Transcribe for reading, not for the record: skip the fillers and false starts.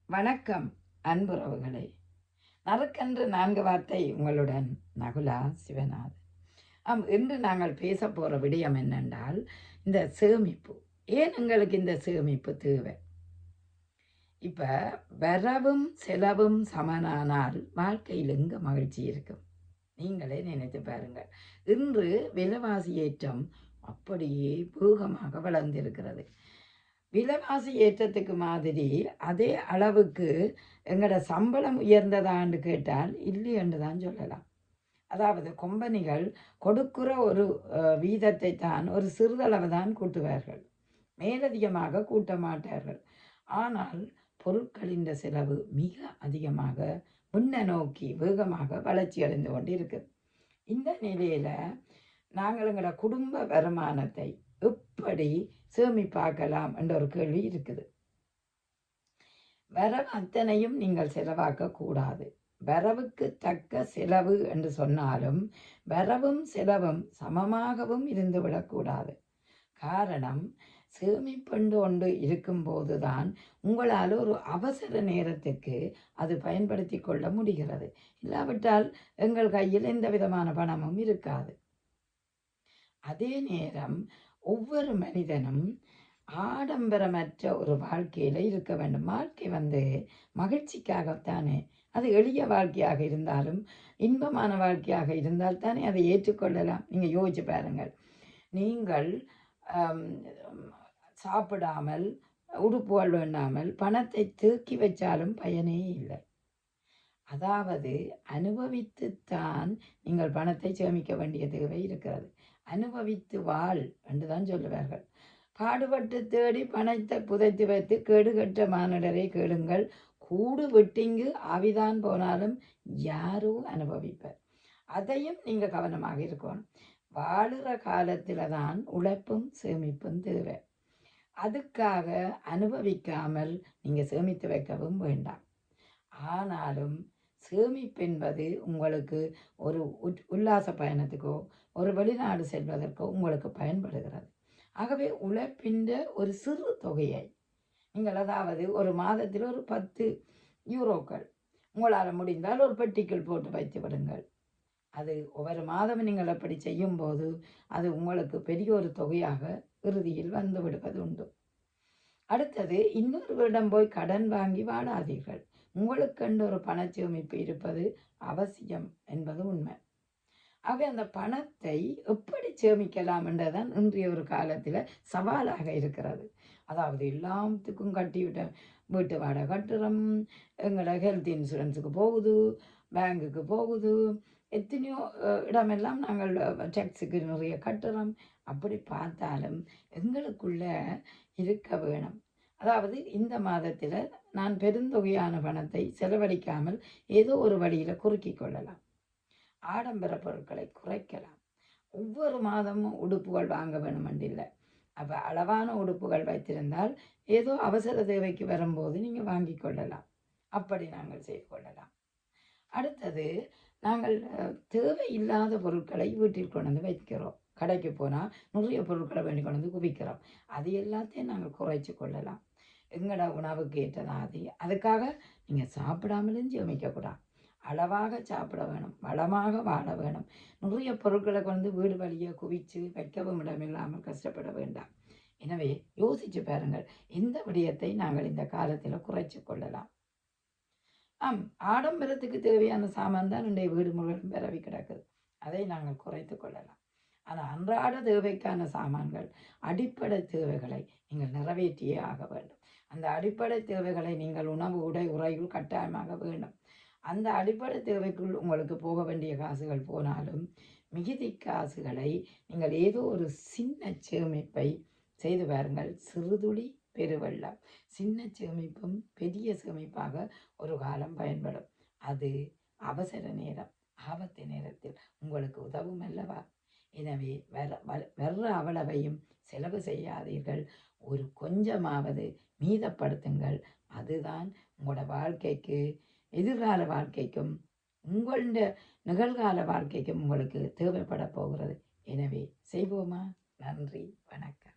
வணக்கம் அன்புறவுகளே. நறுக்கென்று 4 வார்த்தை உங்களுடன் நகுலா சிவநாதன். இன்று நாங்கள் பேச போகிற விடயம் என்னென்றால் இந்த சேமிப்பு. ஏன் எங்களுக்கு இந்த சேமிப்பு தேவை? இப்போ வரவும் செலவும் சமனானால் வாழ்க்கையில் எங்கே மகிழ்ச்சி இருக்கும்? நீங்களே நினைத்து பாருங்கள். இன்று விலைவாசி ஏற்றம் அப்படியே வேகமாக வளர்ந்திருக்கிறது. விலைவாசி ஏற்றத்துக்கு மாதிரி அதே அளவுக்கு எங்களோட சம்பளம் உயர்ந்ததான்னு கேட்டால் இல்லை என்று தான் சொல்லலாம். அதாவது கம்பெனிகள் கொடுக்கிற ஒரு வீதத்தை தான் ஒரு சிறிதளவு தான் கூட்டுவார்கள், மேலதிகமாக கூட்ட மாட்டார்கள். ஆனால் பொருட்களின் செலவு மிக அதிகமாக முன்ன நோக்கி வேகமாக வளர்ச்சி அடைந்து கொண்டு இருக்குது. இந்த நிலையில் நாங்கள் எங்களோட குடும்ப வருமானத்தை எப்படி சேமிப்பாக்கலாம் என்ற ஒரு கேள்வி இருக்குது. வரவு அத்தனையும் நீங்கள் செலவாக்க கூடாது. வரவுக்கு தக்க செலவு என்று சொன்னாலும் வரவும் செலவும் சமமாகவும் இருந்துவிடக்கூடாது. காரணம், சேமிப்பென்று ஒன்று இருக்கும்போது தான் உங்களால் ஒரு அவசர நேரத்துக்கு அது பயன்படுத்தி கொள்ள முடிகிறது. இல்லாவிட்டால் எங்கள் கையில் எந்த விதமான பணமும் இருக்காது. அதே நேரம் ஒவ்வொரு மனிதனும் ஆடம்பரமற்ற ஒரு வாழ்க்கையில் இருக்க வேண்டும். வாழ்க்கை மகிழ்ச்சிக்காகத்தானே. அது எளிய வாழ்க்கையாக இருந்தாலும் இன்பமான வாழ்க்கையாக இருந்தால் தானே அதை ஏற்றுக்கொள்ளலாம். நீங்கள் யோசிச்சு பாருங்கள். நீங்கள் சாப்பிடாமல் உடுப்புகள் வேண்டாமல் பணத்தை தேக்கி வச்சாலும் பயனே இல்லை. அதாவது அனுபவித்துத்தான் நீங்கள் பணத்தை சேமிக்க வேண்டிய தேவை இருக்கிறது. அனுபவித்து வாழ் என்றுதான் சொல்லுவார்கள். பாடுபட்டு தேடி பணத்தை புதைத்து வைத்து கேடுகட்ட மானிடரை கேளுங்கள், கூடு வெட்டிங்கு ஆவிதான் போனாலும் யாரோ அனுபவிப்பர். அதையும் நீங்கள் கவனமாக இருக்கணும். வாழுற காலத்தில் தான் உழைப்பும் சேமிப்பும் தேவை. அதுக்காக அனுபவிக்காமல் நீங்கள் சேமித்து வைக்கவும் வேண்டாம். ஆனாலும் சேமிப்பு என்பது உங்களுக்கு ஒரு உல்லாச பயணத்துக்கோ ஒரு வெளிநாடு செல்வதற்கோ உங்களுக்கு பயன்படுகிறது. ஆகவே உழைப்பின் ஒரு சிறு தொகையை நீங்கள், அதாவது ஒரு மாதத்தில் ஒரு 10 யூரோக்கள் உங்களால் முடிந்தால் ஒரு பெட்டிக்குள் போட்டு வைத்து விடுங்கள். அது ஒவ்வொரு மாதமும் நீங்கள் அப்படி செய்யும்போது அது உங்களுக்கு பெரிய ஒரு தொகையாக இறுதியில் வந்து விடுவது உண்டு. அடுத்தது, இன்னொருவரிடம் போய் கடன் வாங்கி வாழாதீர்கள். உங்களுக்கென்று ஒரு பணச்சேமிப்பு இருப்பது அவசியம் என்பது உண்மை. ஆகவே அந்த பணத்தை எப்படி சேமிக்கலாம் என்றதான் இன்றைய ஒரு காலத்தில் சவாலாக இருக்கிறது. அதாவது எல்லாத்துக்கும் கட்டிவிட்ட வீட்டு வாடகை கட்டுறோம், எங்களோட ஹெல்த் இன்சூரன்ஸுக்கு போகுது, பேங்குக்கு போகுது, எத்தனையோ இடமெல்லாம் நாங்கள் டேக்ஸுக்கு நிறைய கட்டுறோம். அப்படி பார்த்தாலும் எங்களுக்குள்ள இருக்க வேணும். அதாவது இந்த மாதத்தில் நான் பெருந்தொகையான பணத்தை செலவழிக்காமல் ஏதோ ஒரு வழியில் குறுக்கி கொள்ளலாம். ஆடம்பர பொருட்களை குறைக்கலாம். ஒவ்வொரு மாதமும் உடுப்புகள் வாங்க வேணுமென்றில்லை. அப்போ அளவான உடுப்புகள் வைத்திருந்தால் ஏதோ அவசர தேவைக்கு வரும்போது நீங்கள் வாங்கி கொள்ளலாம். அப்படி நாங்கள் செய்து கொள்ளலாம். அடுத்தது, நாங்கள் தேவையில்லாத பொருட்களை வீட்டில் கொண்டு வந்து வைக்கிறோம். கடைக்கு போனால் நிறைய பொருட்களை வேண்டி கொண்டு வந்து குவிக்கிறோம். அது எல்லாத்தையும் நாங்கள் குறைச்சி கொள்ளலாம். எங்களோட உணவுக்கு ஏற்றதாதி. அதுக்காக நீங்கள் சாப்பிடாமலும் சேமிக்கக்கூடாது. அளவாக சாப்பிட வேணும், வளமாக வாழ வேணும். நிறைய பொருட்களை கொண்டு வீடு வழியை குவித்து வைக்கவும் இடமில்லாமல் கஷ்டப்பட வேண்டாம். எனவே யோசித்து பாருங்கள், இந்த விடயத்தை நாங்கள் இந்த காலத்தில் குறைச்சி கொள்ளலாம். ஆடம்பரத்துக்கு தேவையான சாமான் தான் இன்றைய வீடு முழுவதும் பரவி கிடக்குது. அதை நாங்கள் குறைத்து கொள்ளலாம். ஆனால் அன்றாட தேவைக்கான சாமான்கள், அடிப்படை தேவைகளை நீங்கள் நிறைவேற்றியே ஆக வேண்டும். அந்த அடிப்படை தேவைகளை நீங்கள் உணவு, உடை, உறையுள் கட்டாயமாக வேண்டும். அந்த அடிப்படை தேவைக்குள் உங்களுக்கு போக வேண்டிய காசுகள் போனாலும் மிகுதி காசுகளை நீங்கள் ஏதோ ஒரு சின்ன சேமிப்பை செய்து பாருங்கள். சிறுதுளி பெருவெள்ளம். சின்ன சேமிப்பும் பெரிய சேமிப்பாக ஒரு காலம் பயன்படும். அது அவசர நேரம், ஆபத்து நேரத்தில் உங்களுக்கு உதவும் அல்லவா? எனவே வர்ற அவ்வளவையும் செலவு செய்யாதீர்கள். ஒரு கொஞ்சமாவது மீதப்படுத்துங்கள். அதுதான் உங்களோட வாழ்க்கைக்கு, எதிர்கால வாழ்க்கைக்கும் உங்களுடைய நிகழ்கால வாழ்க்கைக்கும் உங்களுக்கு தேவைப்பட போகிறது. எனவே செய்வோமா? நன்றி, வணக்கம்.